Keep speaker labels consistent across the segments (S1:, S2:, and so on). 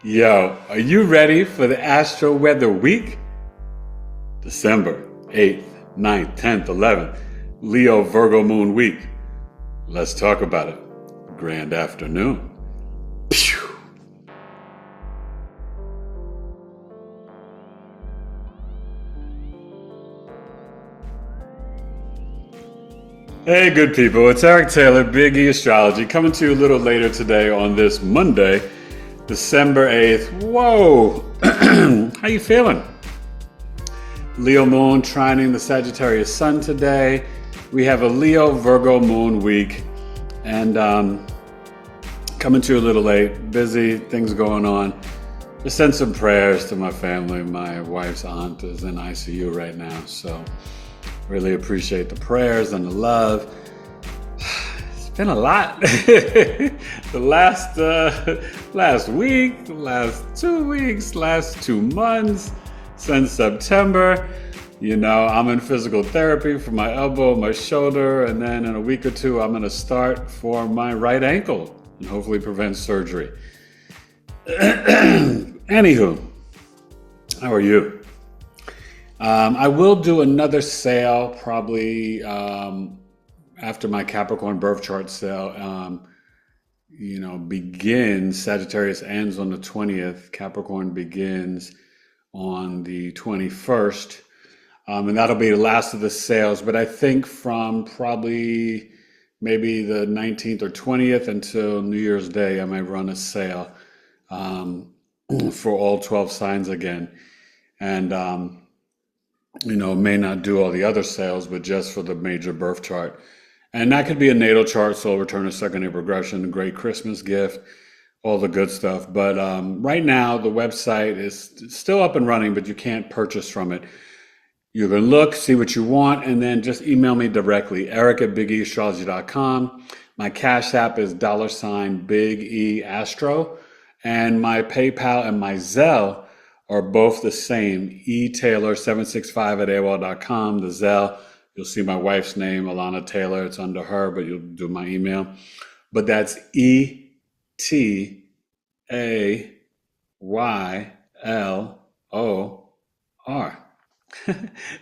S1: Yo, are you ready for the Astro-Weather week? December 8th, 9th, 10th, 11th, Leo Virgo Moon week. Let's talk about it. Grand afternoon. Pew. Hey, good people. It's Eric Taylor, Big E Astrology, coming to you a little later today on this Monday, December 8th. Whoa! How you feeling? Leo Moon trining the Sagittarius Sun today. We have a Leo Virgo Moon week, and coming to you a little late. Busy, things going on. Just send some prayers to my family. My wife's aunt is in ICU right now, so really appreciate the prayers and the love. It's been a lot. The last week, the last 2 weeks, last 2 months, since September. You know, I'm in physical therapy for my elbow, my shoulder, and then in a week or two, I'm gonna start for my right ankle and hopefully prevent surgery. Anywho, how are you? I will do another sale probably after my Capricorn birth chart sale begins. Sagittarius ends on the 20th. Capricorn begins on the 21st. And that'll be the last of the sales. But I think from probably maybe the 19th or 20th until New Year's Day, I might run a sale for all 12 signs again. And may not do all the other sales, but just for the major birth chart. And that could be a natal chart, soul return, a secondary progression, a great Christmas gift, all the good stuff. But right now, the website is still up and running, but you can't purchase from it. You can look, see what you want, and then just email me directly, eric@BigEAstrology.com. My Cash App is $BigEAstro, and my PayPal and my Zelle are both the same, etaylor765@AOL.com. The Zelle, you'll see my wife's name, Alana Taylor. It's under her, but you'll do my email. But that's ETAYLOR.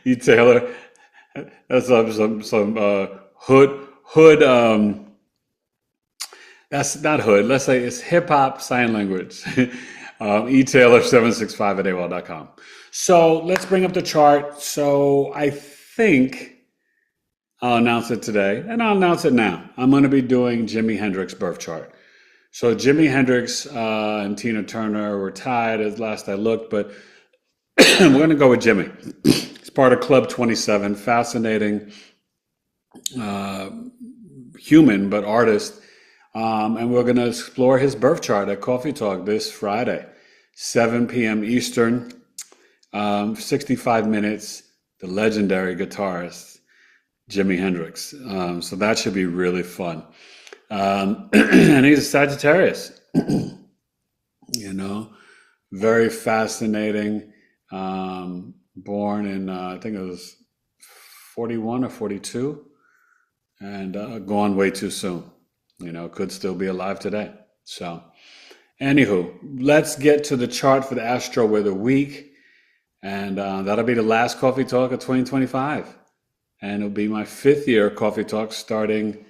S1: E Taylor. That's some hood. That's not hood. Let's say it's hip hop sign language. eTaylor765@AOL.com. So let's bring up the chart. So I think I'll announce it today, and I'll announce it now. I'm going to be doing Jimi Hendrix birth chart. So Jimi Hendrix and Tina Turner were tied as last I looked, but we're going to go with Jimmy. He's part of Club 27, fascinating human, but artist. And we're going to explore his birth chart at Coffee Talk this Friday, 7 p.m. Eastern, 65 minutes, the legendary guitarist, Jimi Hendrix. So that should be really fun. And he's a Sagittarius, very fascinating. Born in, I think it was 41 or 42, and gone way too soon. Could still be alive today. So, anywho, let's get to the chart for the Astro-Weather week. And that'll be the last Coffee Talk of 2025. And it'll be my 5th year Coffee Talk starting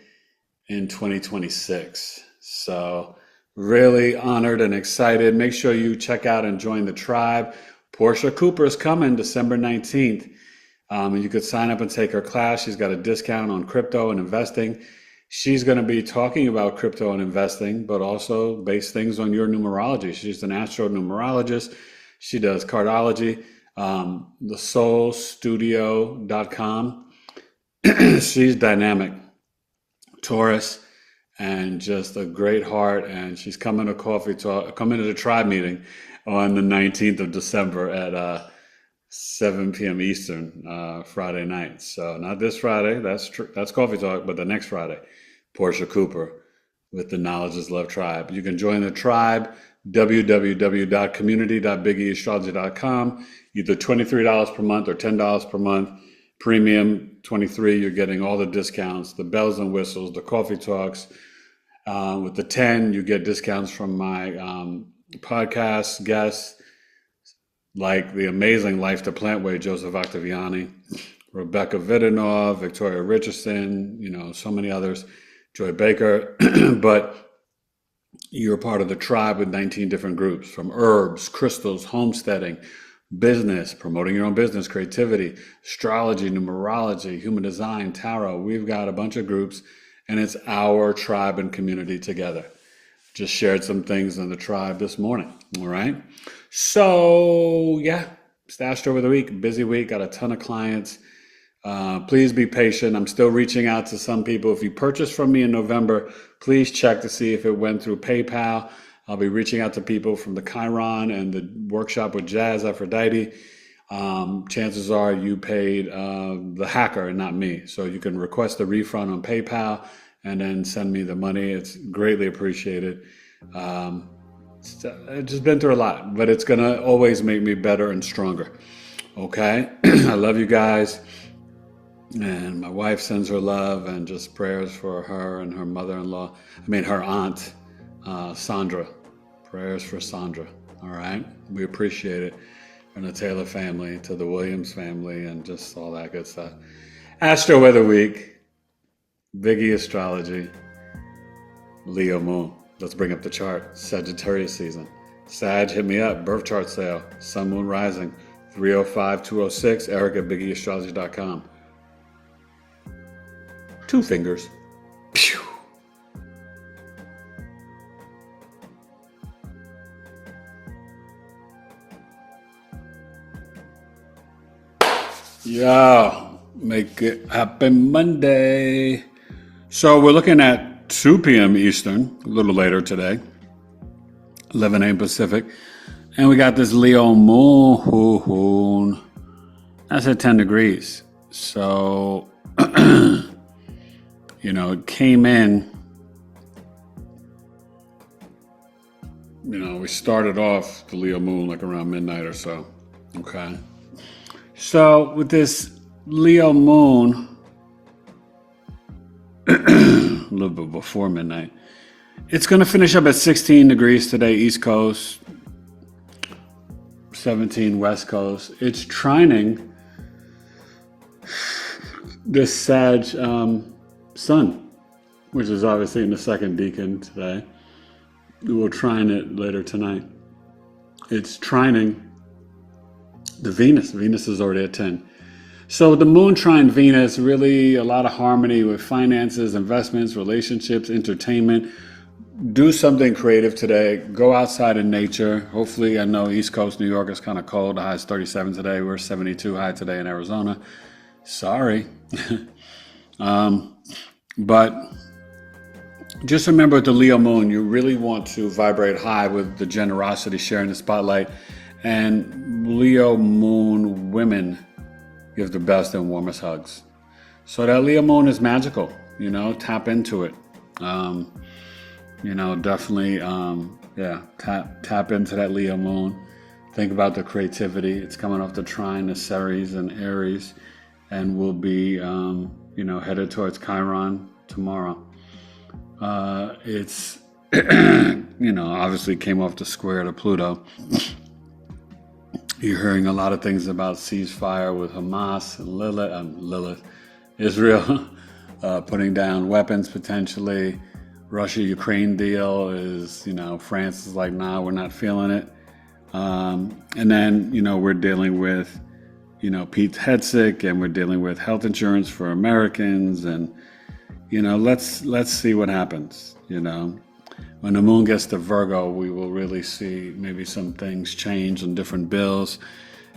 S1: in 2026. So, really honored and excited. Make sure you check out and join the tribe. Portia Cooper is coming December 19th. And you could sign up and take her class. She's got a discount on crypto and investing. She's going to be talking about crypto and investing, but also base things on your numerology. She's an astro numerologist. She does cardology, thesoulstudio.com. She's dynamic, Taurus, and just a great heart. And she's coming to Coffee Talk, coming to the tribe meeting on the 19th of December at 7 p.m. Eastern, Friday night. So not this Friday, that's Coffee Talk, but the next Friday, Portia Cooper with the Knowledge is Love Tribe. You can join the tribe, www.community.bigeastrology.com, either $23 per month or $10 per month. Premium, $23, you're getting all the discounts, the bells and whistles, the coffee talks, With the 10, you get discounts from my podcast guests, like the amazing Life the Plant Way, Joseph Octaviani, Rebecca Vidinov, Victoria Richardson, so many others, Joy Baker. But you're part of the tribe with 19 different groups, from herbs, crystals, homesteading, business, promoting your own business, creativity, astrology, numerology, human design, tarot. We've got a bunch of groups, and it's our tribe and community together. Just shared some things in the tribe this morning. All right. So yeah, it's the Astro-Weather week, busy week, got a ton of clients. Please be patient. I'm still reaching out to some people. If you purchased from me in November, please check to see if it went through PayPal. I'll be reaching out to people from the Chiron and the workshop with Jazz Aphrodite. Chances are you paid the hacker and not me. So you can request a refund on PayPal and then send me the money. It's greatly appreciated. I've just been through a lot, but it's going to always make me better and stronger. Okay? I love you guys. And my wife sends her love and just prayers for her and her mother-in-law. Her aunt, Sandra. Prayers for Sandra. All right? We appreciate it. From the Taylor family to the Williams family and just all that good stuff. Astro-Weather week. BigE Astrology. Leo Moon. Let's bring up the chart. Sagittarius season. Sag, hit me up. Birth chart sale. Sun, Moon, Rising. 305-206. Eric at BigEAstrology.com. 2 fingers. Pew. Yeah, make it happen Monday. So we're looking at 2 p.m. Eastern, a little later today, 11 a.m. Pacific. And we got this Leo Moon. That's at 10 degrees. So, it came in, we started off the Leo Moon like around midnight or so. Okay. So with this Leo Moon, a little bit before midnight, it's going to finish up at 16 degrees today, East Coast, 17 West Coast. It's trining this Sag Sun, which is obviously in the second decan today. We'll trine it later tonight. It's trining the Venus. Venus is already at 10. So the Moon trine Venus, really a lot of harmony with finances, investments, relationships, entertainment. Do something creative today. Go outside in nature. Hopefully, I know East Coast, New York is kind of cold. The high is 37 today. We're 72 high today in Arizona. Sorry. But just remember with the Leo Moon, you really want to vibrate high with the generosity, sharing the spotlight. And Leo Moon women give the best and warmest hugs. So that Leo Moon is magical, tap into it. Definitely, tap into that Leo Moon. Think about the creativity. It's coming off the trine of Ceres and Aries, and we'll be, headed towards Chiron tomorrow. It's, obviously came off the square to Pluto. You're hearing a lot of things about ceasefire with Hamas and Lilith, Israel putting down weapons potentially. Russia-Ukraine deal is, France is like, nah, we're not feeling it. And then, we're dealing with, Pete Hegseth, and we're dealing with health insurance for Americans. And, let's see what happens, When the Moon gets to Virgo, we will really see maybe some things change on different bills,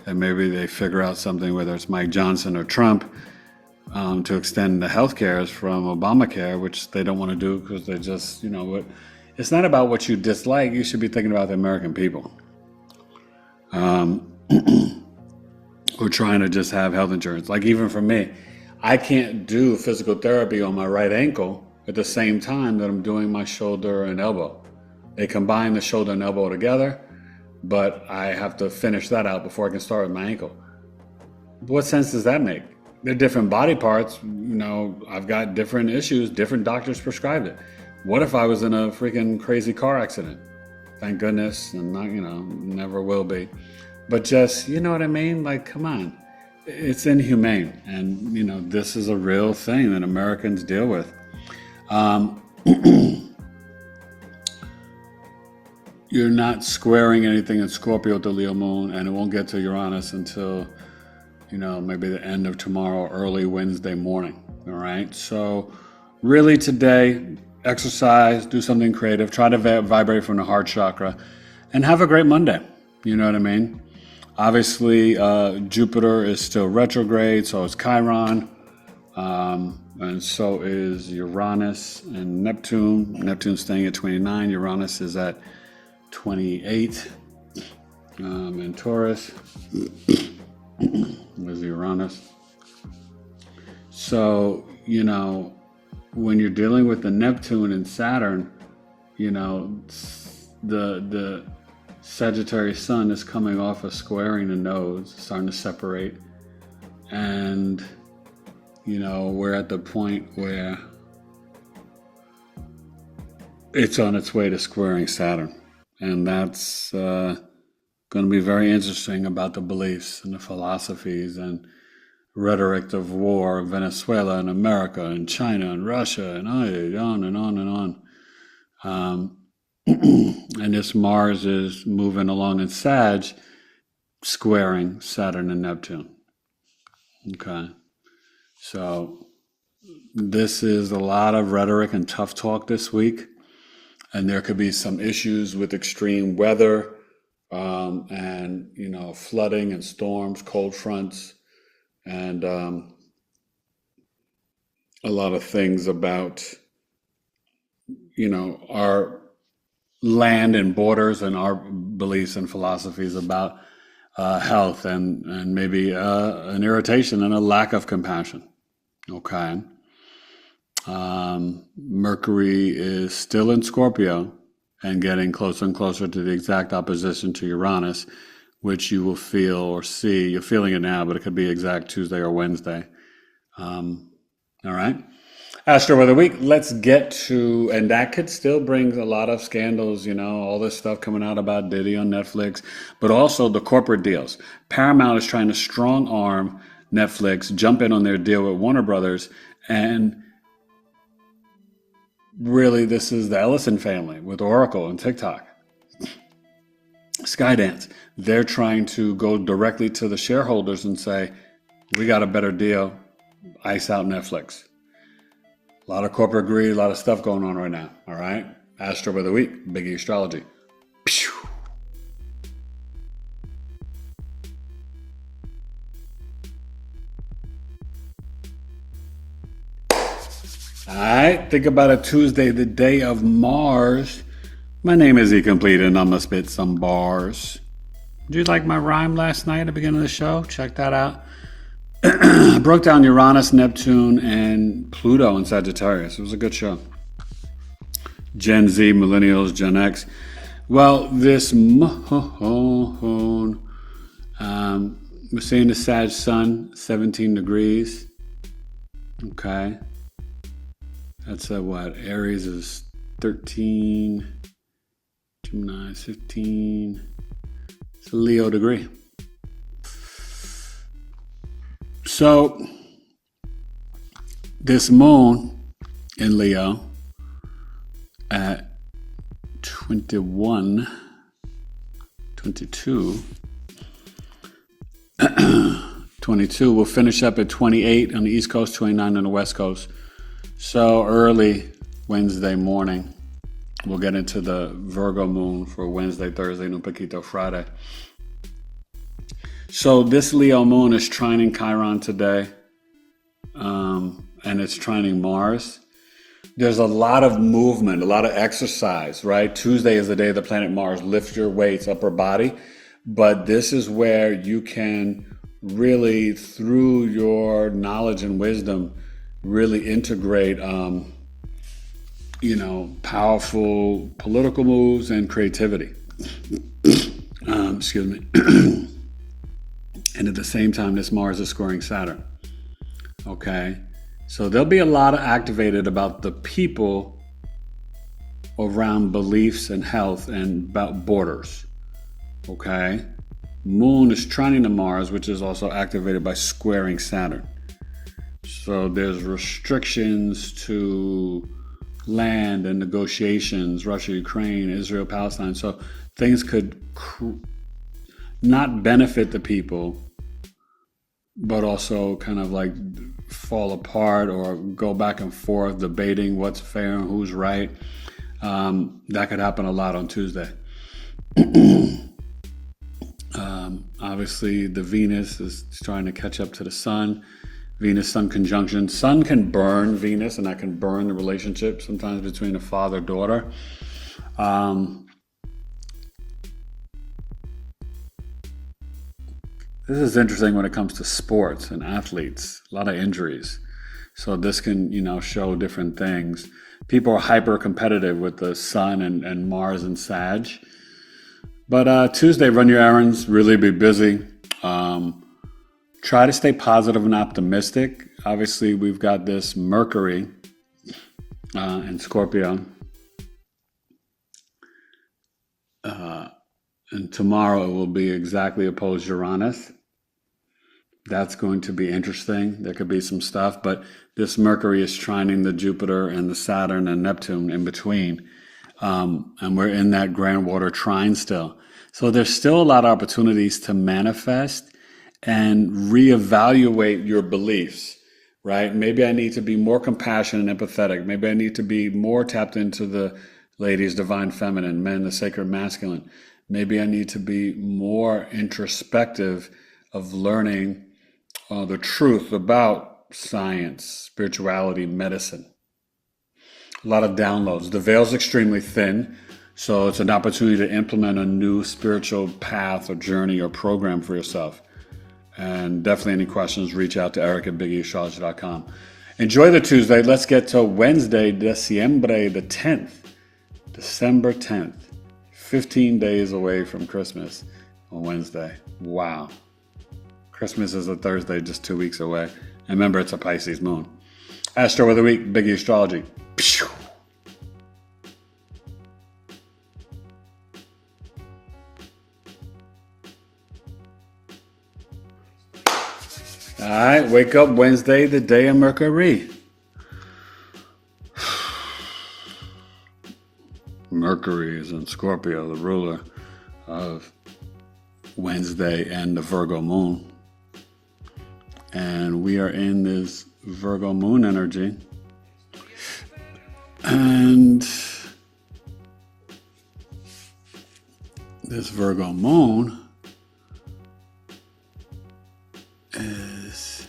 S1: and maybe they figure out something, whether it's Mike Johnson or Trump, to extend the health cares from Obamacare, which they don't want to do because they just, it's not about what you dislike. You should be thinking about the American people. We're trying to just have health insurance. Like even for me, I can't do physical therapy on my right ankle at the same time that I'm doing my shoulder and elbow. They combine the shoulder and elbow together, but I have to finish that out before I can start with my ankle. What sense does that make? They're different body parts. I've got different issues, different doctors prescribed it. What if I was in a freaking crazy car accident? Thank goodness, and not, never will be. But just, you know what I mean? Like, come on. It's inhumane. And, this is a real thing that Americans deal with. You're not squaring anything in Scorpio with the Leo moon, and it won't get to Uranus until, maybe the end of tomorrow, early Wednesday morning. All right. So really today, exercise, do something creative, try to vibrate from the heart chakra, and have a great Monday. You know what I mean? Obviously, Jupiter is still retrograde, so is Chiron, and so is Uranus and Neptune. Neptune's staying at 29, Uranus is at 28, and Taurus was Uranus. So, when you're dealing with the Neptune and Saturn, the Sagittarius sun is coming off of squaring the nodes, starting to separate. And, we're at the point where it's on its way to squaring Saturn. And that's going to be very interesting about the beliefs and the philosophies and rhetoric of war, Venezuela and America and China and Russia and on and on and on. And this Mars is moving along in Sag, squaring Saturn and Neptune. Okay. So this is a lot of rhetoric and tough talk this week. And there could be some issues with extreme weather, and, flooding and storms, cold fronts, and a lot of things about, our land and borders and our beliefs and philosophies about health and maybe an irritation and a lack of compassion. Okay. Mercury is still in Scorpio and getting closer and closer to the exact opposition to Uranus, which you will feel or see. You're feeling it now, but it could be exact Tuesday or Wednesday. All right. Astro-Weather week, let's get to, and that could still bring a lot of scandals, all this stuff coming out about Diddy on Netflix, but also the corporate deals. Paramount is trying to strong arm Netflix, jump in on their deal with Warner Brothers, and really this is the Ellison family with Oracle and TikTok. Skydance, they're trying to go directly to the shareholders and say, we got a better deal, ice out Netflix. A lot of corporate greed, a lot of stuff going on right now. All right. Astro-Weather week, Big E Astrology. Pew. All right. Think about a Tuesday, the day of Mars. My name is E Complete, and I'm going to spit some bars. Did you like my rhyme last night at the beginning of the show? Check that out. I broke down Uranus, Neptune, and Pluto in Sagittarius. It was a good show. Gen Z, Millennials, Gen X. Well, this moon, we're seeing the Sag Sun, 17 degrees. Okay. That's what? Aries is 13, Gemini 15. It's a Leo degree. So, this moon in Leo at 21, 22, 22 will finish up at 28 on the East Coast, 29 on the West Coast. So early Wednesday morning, we'll get into the Virgo moon for Wednesday, Thursday, and un poquito Friday. So this Leo moon is trining Chiron today, and it's trining Mars. There's a lot of movement, a lot of exercise, right? Tuesday is the day of the planet Mars. Lift your weights, upper body. But this is where you can really, through your knowledge and wisdom, really integrate, powerful political moves and creativity. Excuse me. And at the same time, this Mars is squaring Saturn. Okay? So there'll be a lot of activated about the people around beliefs and health and about borders. Okay? Moon is trining to Mars, which is also activated by squaring Saturn. So there's restrictions to land and negotiations, Russia, Ukraine, Israel, Palestine. So things could not benefit the people, but also kind of like fall apart or go back and forth debating what's fair and who's right. That could happen a lot on Tuesday. Obviously, the Venus is trying to catch up to the Sun. Venus-Sun conjunction. Sun can burn Venus, and that can burn the relationship sometimes between a father-daughter. This is interesting when it comes to sports and athletes. A lot of injuries. So this can, show different things. People are hyper-competitive with the Sun and Mars and Sag. But Tuesday, run your errands, really be busy. Try to stay positive and optimistic. Obviously, we've got this Mercury in Scorpio. And tomorrow it will be exactly opposed Uranus. That's going to be interesting. There could be some stuff, but this Mercury is trining the Jupiter and the Saturn and Neptune in between. And we're in that grand water trine still. So there's still a lot of opportunities to manifest and reevaluate your beliefs, right? Maybe I need to be more compassionate and empathetic. Maybe I need to be more tapped into the ladies' divine feminine, men, the sacred masculine. Maybe I need to be more introspective of learning the truth about science, spirituality, medicine. A lot of downloads. The veil's extremely thin, so it's an opportunity to implement a new spiritual path or journey or program for yourself. And definitely any questions, reach out to Eric at BigEAstrology.com. Enjoy the Tuesday. Let's get to Wednesday, December the 10th. December 10th. 15 days away from Christmas on Wednesday. Wow. Christmas is a Thursday, just 2 weeks away. And remember, it's a Pisces moon. Astro-Weather Week, Big E Astrology. Pew! All right, wake up Wednesday, the day of Mercury. Mercury is in Scorpio, the ruler of Wednesday and the Virgo moon. And we are in this Virgo moon energy. And this Virgo moon is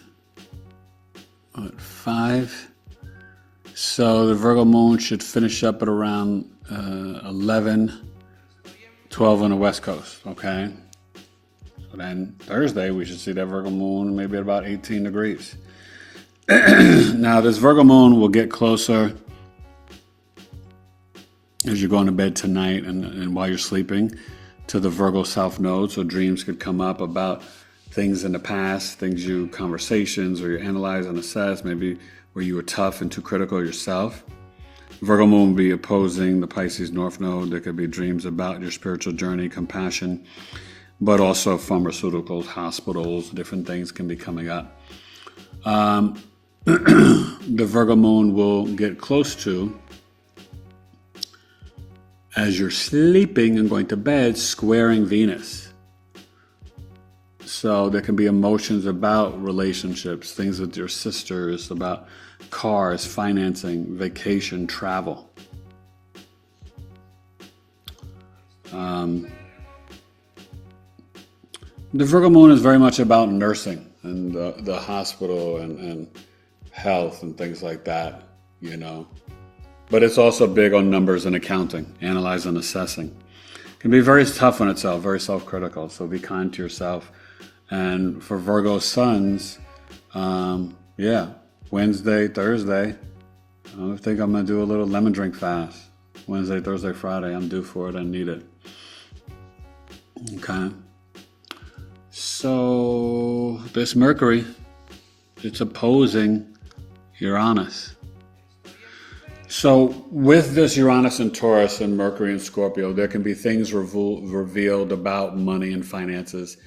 S1: 5. So the Virgo moon should finish up at around 11, 12 on the West Coast, okay? So then Thursday, we should see that Virgo moon maybe at about 18 degrees. Now, this Virgo moon will get closer as you're going to bed tonight and while you're sleeping to the Virgo South Node. So dreams could come up about things in the past, conversations, or you analyze and assess, maybe where you were tough and too critical of yourself. Virgo moon will be opposing the Pisces North Node. There could be dreams about your spiritual journey, compassion, but also pharmaceuticals, hospitals, different things can be coming up. The Virgo moon will get close to, as you're sleeping and going to bed, squaring Venus. So there can be emotions about relationships, things with your sisters, about cars, financing, vacation, travel. The Virgo moon is very much about nursing and the hospital and health and things like that, But it's also big on numbers and accounting, analyzing and assessing. It can be very tough on itself, very self-critical, so be kind to yourself. And for Virgo suns, Wednesday, Thursday, I think I'm going to do a little lemon drink fast. Wednesday, Thursday, Friday, I'm due for it. I need it. Okay. So this Mercury, it's opposing Uranus. So with this Uranus and Taurus and Mercury and Scorpio, there can be things revealed about money and finances,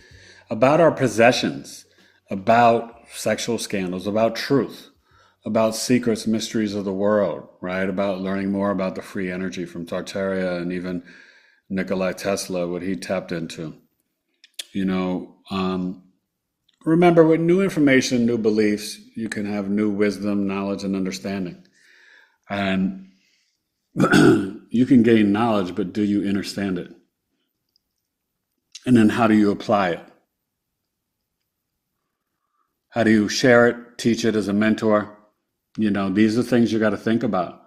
S1: about our possessions, about sexual scandals, about truth, about secrets, mysteries of the world, right? About learning more about the free energy from Tartaria and even Nikola Tesla, what he tapped into. You know, remember, with new information, new beliefs, you can have new wisdom, knowledge, and understanding. And you can gain knowledge, but do you understand it? And then how do you apply it? How do you share it, teach it as a mentor? You know, these are things you got to think about.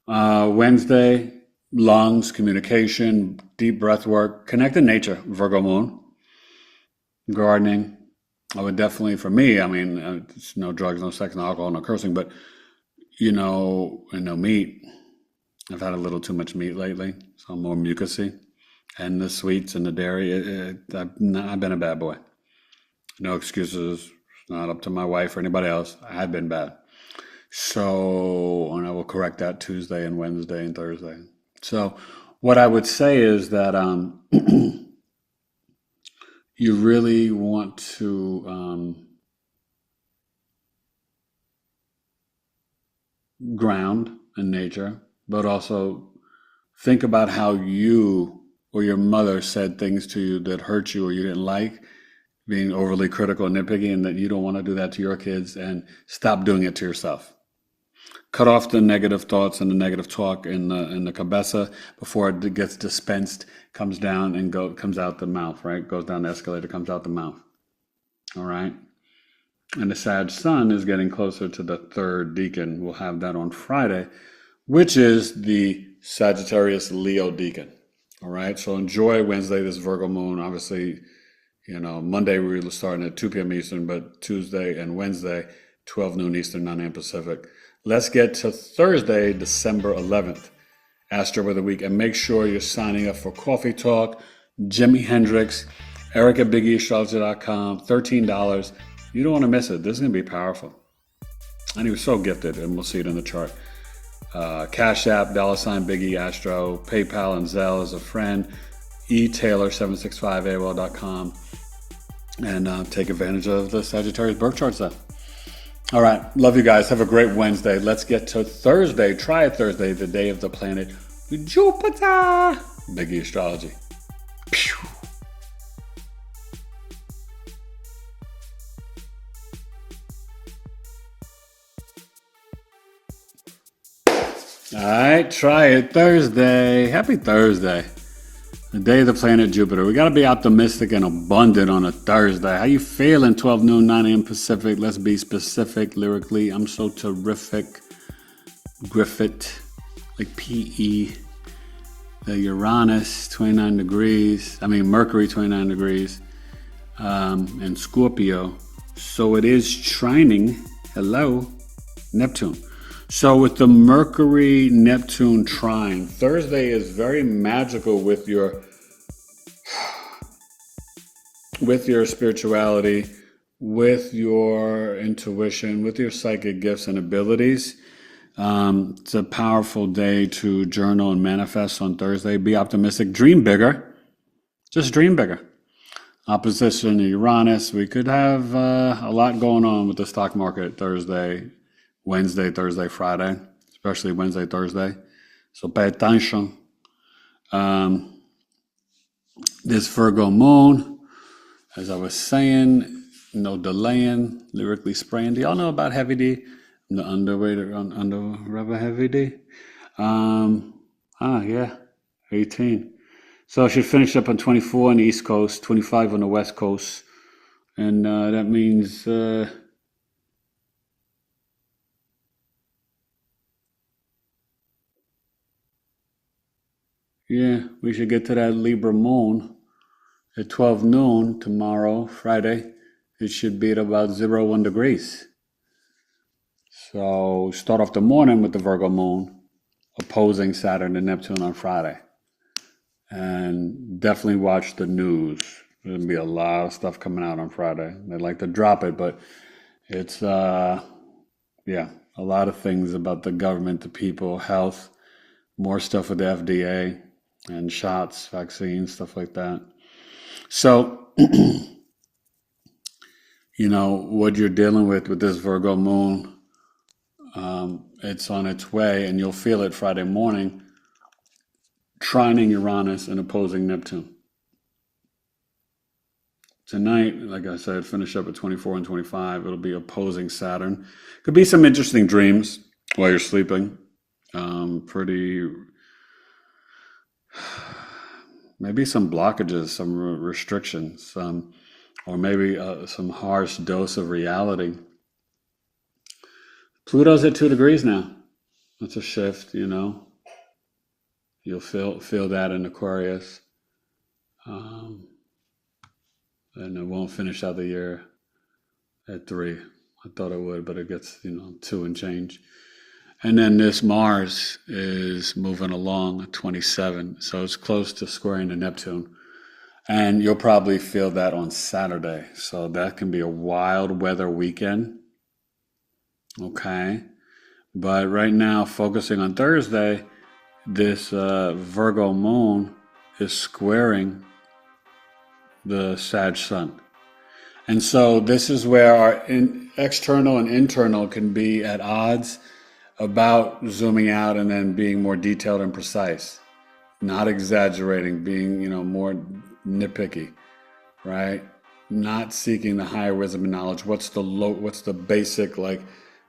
S1: Wednesday, lungs, communication, deep breath work, connect to nature, Virgo Moon, gardening. I would definitely, for me, I mean, it's no drugs, no sex, no alcohol, no cursing, but, you know, and no meat. I've had a little too much meat lately, so I'm more mucusy. And the sweets and the dairy, I've been a bad boy. No excuses. It's not up to my wife or anybody else. I've been bad. So, and I will correct that Tuesday and Wednesday and Thursday. So what I would say is that you really want to ground in nature, but also think about how you or your mother said things to you that hurt you or you didn't like, being overly critical and nitpicky, and that you don't want to do that to your kids, and stop doing it to yourself. Cut off the negative thoughts and the negative talk in the cabeza before it gets dispensed, comes down and comes out the mouth, right? Goes down the escalator, comes out the mouth. All right. And the Sag Sun is getting closer to the third decan. We'll have that on Friday, which is the Sagittarius Leo decan. All right. So enjoy Wednesday, this Virgo moon. Obviously, you know, Monday we're starting at 2 p.m. Eastern, but Tuesday and Wednesday, 12 noon Eastern, 9 a.m. Pacific. Let's get to Thursday, December 11th, Astro-Weather week, and make sure you're signing up for Coffee Talk, Jimi Hendrix, Eric at BigEAstro.com, $13. You don't want to miss it. This is going to be powerful. And he was so gifted, and we'll see it in the chart. Cash App, $ BigEAstro, PayPal and Zelle as a friend, eTaylor765AOL.com, and take advantage of the Sagittarius birth chart stuff. All right. Love you guys. Have a great Wednesday. Let's get to Thursday. Try it Thursday, the day of the planet Jupiter. Big E Astrology. Pew. All right. Try it Thursday. Happy Thursday. The day of the planet Jupiter. We got to be optimistic and abundant on a Thursday. How you feeling? 12 noon, 9 a.m. Pacific. Let's be specific lyrically. I'm so terrific. Griffith, like P.E. The Uranus, 29 degrees. Mercury, 29 degrees. And Scorpio. So it is trining. Hello, Neptune. So with the Mercury-Neptune trine, Thursday is very magical with your spirituality, with your intuition, with your psychic gifts and abilities. It's a powerful day to journal and manifest on Thursday. Be optimistic. Dream bigger. Just dream bigger. Opposition to Uranus. We could have a lot going on with the stock market Thursday. Wednesday, Thursday, Friday, especially Wednesday, Thursday. So pay attention. This Virgo moon, as I was saying, no delaying, lyrically spraying. Do y'all know about Heavy D? The under Heavy D? Yeah, 18. So I should finish up on 24 on the East Coast, 25 on the West Coast. And that means... yeah, we should get to that Libra moon at 12 noon tomorrow, Friday. It should be at about 1 degrees. So start off the morning with the Virgo moon opposing Saturn and Neptune on Friday. And definitely watch the news. There's going to be a lot of stuff coming out on Friday. They like to drop it, but it's, yeah, A lot of things about the government, the people, health, more stuff with the FDA and shots, vaccines, stuff like that. So, what you're dealing with this Virgo moon, it's on its way, and you'll feel it Friday morning, trining Uranus and opposing Neptune. Tonight, like I said, finish up at 24 and 25. It'll be opposing Saturn. Could be some interesting dreams while you're sleeping. Maybe some blockages, some restrictions, or maybe some harsh dose of reality. Pluto's at 2 degrees now. That's a shift, You'll feel that in Aquarius. And it won't finish out the year at 3. I thought it would, but it gets, 2 and change. And then this Mars is moving along at 27. So it's close to squaring to Neptune. And you'll probably feel that on Saturday. So that can be a wild weather weekend. Okay. But right now, focusing on Thursday, this Virgo moon is squaring the Sag sun. And so this is where our external and internal can be at odds about zooming out and then being more detailed and precise, not exaggerating, being, more nitpicky, right? Not seeking the higher wisdom and knowledge. What's the basic, like,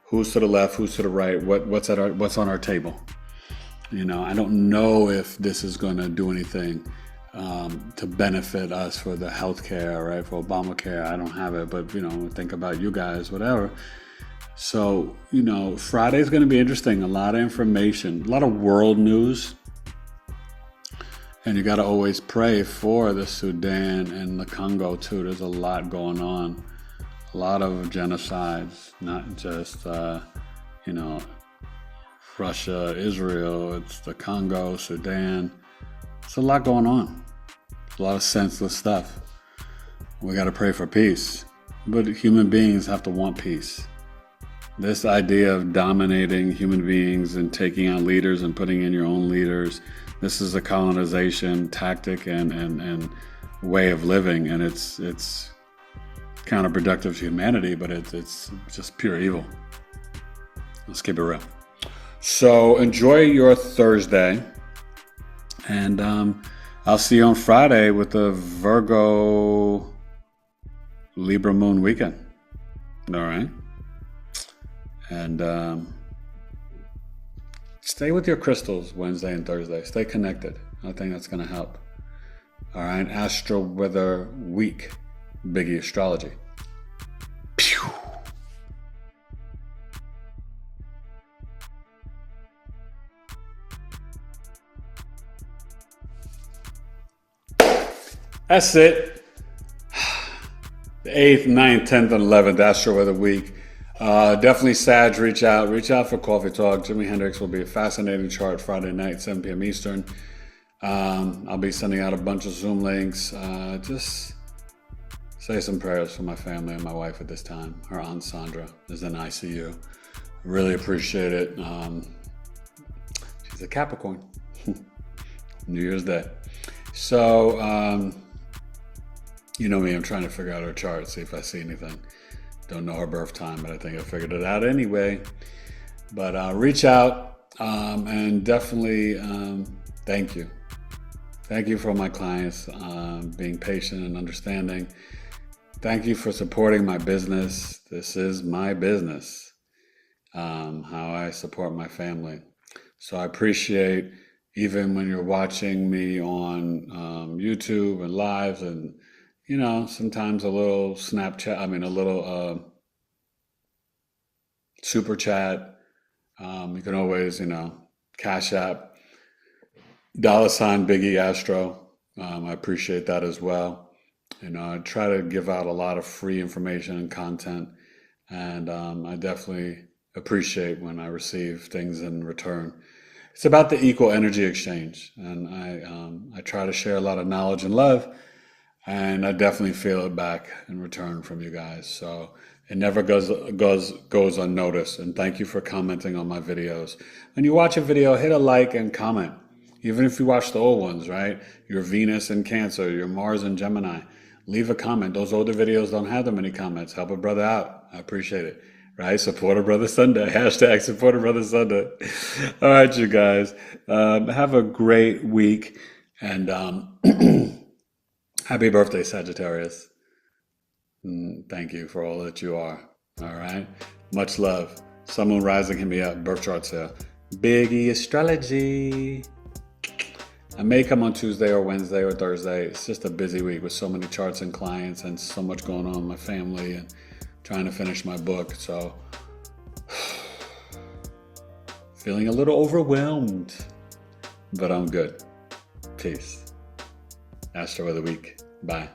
S1: who's to the left, who's to the right, what's on our table? I don't know if this is going to do anything to benefit us for the healthcare, right? For Obamacare. I don't have it, but think about you guys, whatever. So, Friday's going to be interesting. A lot of information, a lot of world news. And you got to always pray for the Sudan and the Congo too. There's a lot going on. A lot of genocides, not just, Russia, Israel. It's the Congo, Sudan. It's a lot going on. A lot of senseless stuff. We got to pray for peace. But human beings have to want peace. This idea of dominating human beings and taking out leaders and putting in your own leaders, this is a colonization tactic and way of living, and it's counterproductive to humanity, but it's just pure evil. Let's keep it real. So enjoy your Thursday, and I'll see you on Friday with the Virgo Libra Moon weekend. All right? And stay with your crystals Wednesday and Thursday. Stay connected. I think that's going to help. All right? Astro-Weather week. BigE Astrology. Pew! That's it. The 8th, 9th, 10th, and 11th Astro-Weather week. Definitely Sag, reach out for coffee talk. Jimi Hendrix will be a fascinating chart Friday night, 7 p.m. Eastern. I'll be sending out a bunch of Zoom links. Just say some prayers for my family and my wife at this time. Her Aunt Sandra is in ICU. Really appreciate it. She's a Capricorn. New Year's Day. So, you know me, I'm trying to figure out her chart, see if I see anything. Don't know her birth time, but I think I figured it out anyway. But reach out and definitely thank you. Thank you for my clients being patient and understanding. Thank you for supporting my business. This is my business, how I support my family. So I appreciate, even when you're watching me on YouTube and lives and, sometimes a little a little super chat. You can always, Cash App, $ BigEAstro. I appreciate that as well. I try to give out a lot of free information and content, and I definitely appreciate when I receive things in return. It's about the equal energy exchange, and I try to share a lot of knowledge and love, and I definitely feel it back in return from you guys. So It never goes unnoticed. And thank you for commenting on my videos. When you watch a video, hit a like and comment. Even if you watch the old ones, right? Your Venus in Cancer, your Mars in Gemini. Leave a comment. Those older videos don't have that many comments. Help a brother out. I appreciate it. Right? Support a brother Sunday. Hashtag support a brother Sunday. All right, you guys. Have a great week. And happy birthday, Sagittarius. Thank you for all that you are. All right. Much love. Sun, Moon, Rising, hit me up. Birth chart sale. Big E Astrology. I may come on Tuesday or Wednesday or Thursday. It's just a busy week with so many charts and clients and so much going on in my family and trying to finish my book. So feeling a little overwhelmed, but I'm good. Peace. Astro of the week. Bye.